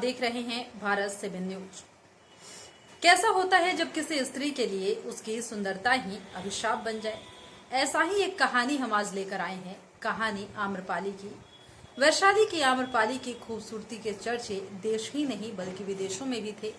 देख रहे हैं भारत 7 न्यूज। कैसा होता है जब किसी स्त्री के लिए उसकी सुंदरता ही अभिशाप बन जाए। ऐसा ही एक कहानी हम आज लेकर आए हैं। कहानी आम्रपाली की। वैशाली की आम्रपाली की खूबसूरती के चर्चे देश ही नहीं बल्कि विदेशों में भी थे।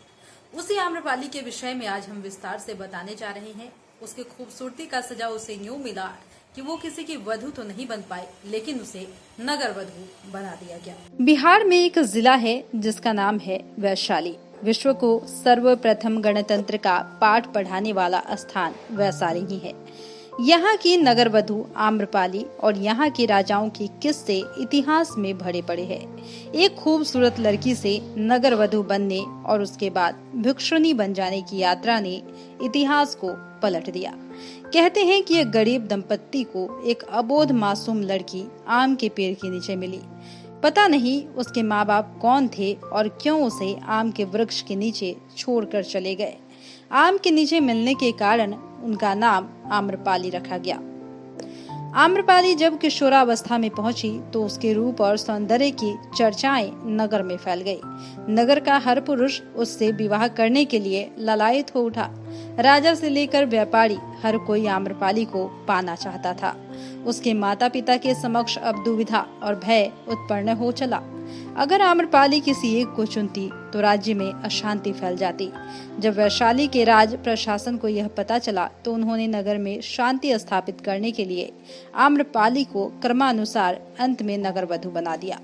उसी आम्रपाली के विषय में आज हम विस्तार से बताने जा रहे हैं। उसकी खूबसूरती का सजा उसे यूं मिला कि वो किसी की वधू तो नहीं बन पाई, लेकिन उसे नगर वधू बना दिया गया। बिहार में एक जिला है जिसका नाम है वैशाली। विश्व को सर्वप्रथम गणतंत्र का पाठ पढ़ाने वाला स्थान वैशाली ही है। यहाँ की नगर वधू आम्रपाली और यहाँ के राजाओं के किस्से इतिहास में भरे पड़े हैं। एक खूबसूरत लड़की से नगर वधू बनने और उसके बाद भिक्षुणी बन जाने की यात्रा ने इतिहास को पलट दिया। कहते हैं कि एक गरीब दंपत्ति को एक अबोध मासूम लड़की आम के पेड़ के नीचे मिली। पता नहीं उसके माँ बाप कौन थे और क्यों उसे आम के वृक्ष के नीचे छोड़कर चले गए। आम के नीचे मिलने के कारण उनका नाम आम्रपाली रखा गया। आम्रपाली जब किशोरावस्था में पहुंची तो उसके रूप और सौंदर्य की चर्चाएं नगर में फैल गई। नगर का हर पुरुष उससे विवाह करने के लिए ललायत हो उठा। राजा से लेकर व्यापारी हर कोई आम्रपाली को पाना चाहता था। उसके माता पिता के समक्ष अब दुविधा और भय उत्पन्न हो चला। अगर आम्रपाली किसी एक को चुनती तो राज्य में अशांति फैल जाती। जब वैशाली के राज प्रशासन को यह पता चला तो उन्होंने नगर में शांति स्थापित करने के लिए आम्रपाली को क्रमानुसार अंत में नगर वधू बना दिया।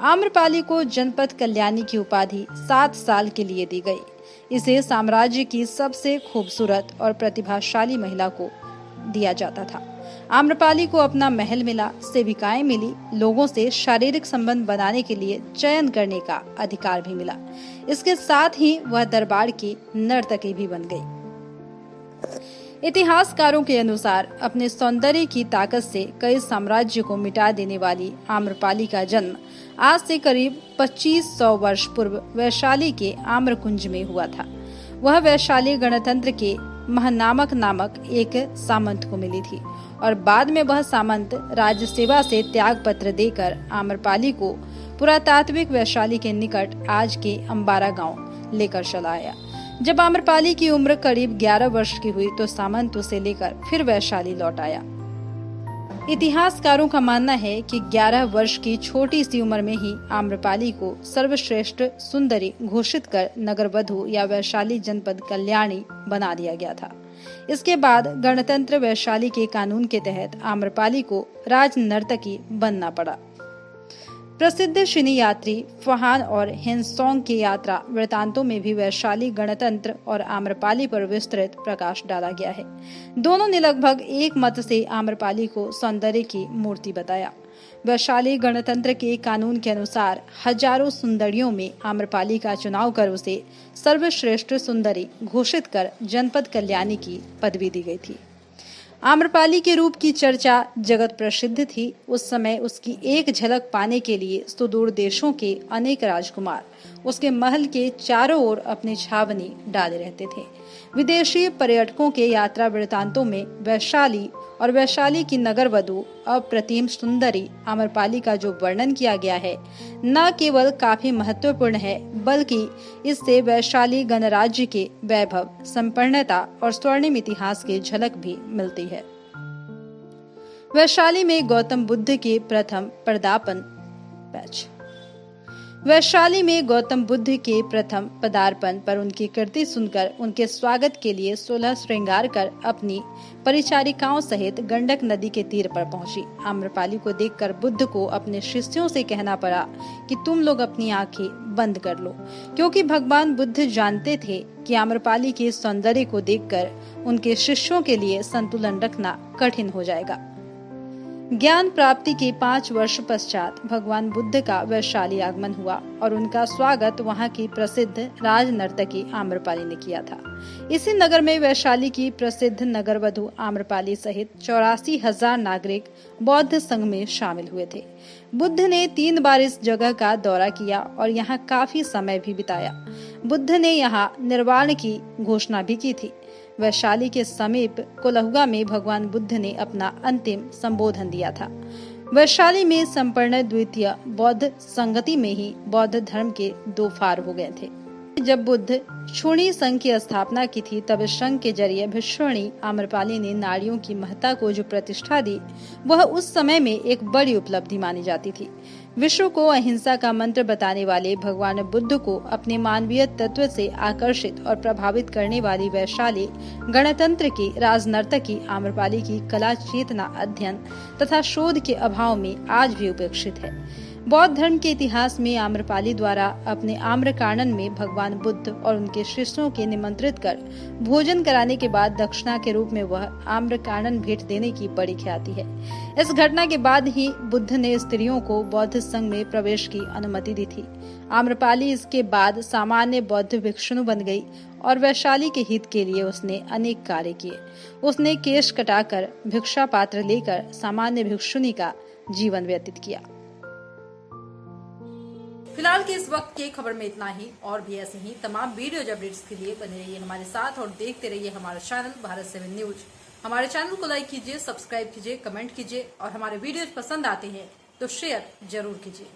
आम्रपाली को जनपद कल्याणी की उपाधि 7 साल के लिए दी गई। इसे साम्राज्य की सबसे खूबसूरत और प्रतिभाशाली महिला को दिया जाता था। आम्रपाली को अपना महल मिला, सेविकाएं मिली, लोगों से शारीरिक संबंध बनाने के लिए चयन करने का अधिकार भी मिला। इसके साथ ही वह दरबार की नर्तकी भी बन गई। इतिहासकारों के अनुसार अपने सौंदर्य की ताकत से कई साम्राज्य को मिटा देने वाली आम्रपाली का जन्म आज से करीब 2500 वर्ष पूर्व वैशाली के आम्रकुंज में हुआ था। वह वैशाली गणतंत्र के महानामक नामक एक सामंत को मिली थी और बाद में वह सामंत राज्य सेवा से त्याग पत्र देकर आम्रपाली को पुरातात्विक वैशाली के निकट आज के अंबारा गांव लेकर चला आया। जब आम्रपाली की उम्र करीब 11 वर्ष की हुई तो सामंत उसे लेकर फिर वैशाली लौट आया। इतिहासकारों का मानना है कि 11 वर्ष की छोटी सी उम्र में ही आम्रपाली को सर्वश्रेष्ठ सुंदरी घोषित कर नगर वधू या वैशाली जनपद कल्याणी बना दिया गया था। इसके बाद गणतंत्र वैशाली के कानून के तहत आम्रपाली को राज नर्तकी बनना पड़ा। प्रसिद्ध सिनी यात्री फहान और हेनसोंग की यात्रा वृतांतों में भी वैशाली गणतंत्र और आम्रपाली पर विस्तृत प्रकाश डाला गया है। दोनों ने लगभग एक मत से आम्रपाली को सौंदर्य की मूर्ति बताया। वैशाली गणतंत्र के कानून के अनुसार हजारों सुंदरियों में आम्रपाली का चुनाव कर उसे सर्वश्रेष्ठ सुंदरी घोषित कर जनपद कल्याणी की पदवी दी गई थी। आम्रपाली के रूप की चर्चा जगत प्रसिद्ध थी। उस समय उसकी एक झलक पाने के लिए सुदूर देशों के अनेक राजकुमार उसके महल के चारों ओर अपनी छावनी डाले रहते थे। विदेशी पर्यटकों के यात्रा वृतांतों में वैशाली और वैशाली की नगर वधू अप्रतिम सुंदरी आम्रपाली का जो वर्णन किया गया है न केवल काफी महत्वपूर्ण है बल्कि इससे वैशाली गणराज्य के वैभव, संपन्नता और स्वर्णिम इतिहास की झलक भी मिलती है। वैशाली में गौतम बुद्ध के प्रथम पदार्पण पर उनकी कृति सुनकर उनके स्वागत के लिए 16 श्रृंगार कर अपनी परिचारिकाओं सहित गंडक नदी के तीर पर पहुंची। आम्रपाली को देखकर बुद्ध को अपने शिष्यों से कहना पड़ा कि तुम लोग अपनी आंखें बंद कर लो, क्योंकि भगवान बुद्ध जानते थे कि आम्रपाली के सौंदर्य को देखकर उनके शिष्यों के लिए संतुलन रखना कठिन हो जाएगा। ज्ञान प्राप्ति के 5 वर्ष पश्चात भगवान बुद्ध का वैशाली आगमन हुआ और उनका स्वागत वहां की प्रसिद्ध राज नर्तकी आम्रपाली ने किया था। इसी नगर में वैशाली की प्रसिद्ध नगर वधू आम्रपाली सहित 84,000 नागरिक बौद्ध संघ में शामिल हुए थे। बुद्ध ने 3 बार इस जगह का दौरा किया और यहाँ काफी समय भी बिताया। बुद्ध ने यहाँ निर्वाण की घोषणा भी की थी। वैशाली के समीप कोल्हुआ में भगवान बुद्ध ने अपना अंतिम संबोधन दिया था। वैशाली में संपन्न द्वितीय बौद्ध संगति में ही बौद्ध धर्म के दो फार हो गए थे। जब बुद्ध क्षुणी संघ की स्थापना की थी, तब इस संघ के जरिए भिक्षुणी आम्रपाली ने नारियों की महत्ता को जो प्रतिष्ठा दी, वह उस समय में एक बड़ी उपलब्धि मानी जाती थी। विश्व को अहिंसा का मंत्र बताने वाले भगवान बुद्ध को अपने मानवीय तत्व से आकर्षित और प्रभावित करने वाली वैशाली गणतंत्र की राजनर्तकी आम्रपाली की कला चेतना अध्ययन तथा शोध के अभाव में आज भी उपेक्षित है। बौद्ध धर्म के इतिहास में आम्रपाली द्वारा अपने आम्रकानन में भगवान बुद्ध और उनके शिष्यों के निमंत्रित कर भोजन कराने के बाद दक्षिणा के रूप में वह आम्रकानन भेंट देने की बड़ी ख्याति है। इस घटना के बाद ही बुद्ध ने स्त्रियों को बौद्ध संघ में प्रवेश की अनुमति दी थी। आम्रपाली इसके बाद सामान्य बौद्ध भिक्षुणी बन गई और वैशाली के हित के लिए उसने अनेक कार्य किए। उसने केश कटाकर भिक्षा पात्र लेकर सामान्य भिक्षुणी का जीवन व्यतीत किया। फिलहाल के इस वक्त की खबर में इतना ही। और भी ऐसे ही तमाम वीडियो अपडेट्स के लिए बने रहिए हमारे साथ और देखते रहिए हमारा चैनल भारत 7 न्यूज। हमारे चैनल को लाइक कीजिए, सब्सक्राइब कीजिए, कमेंट कीजिए और हमारे वीडियोज पसंद आते हैं तो शेयर जरूर कीजिए।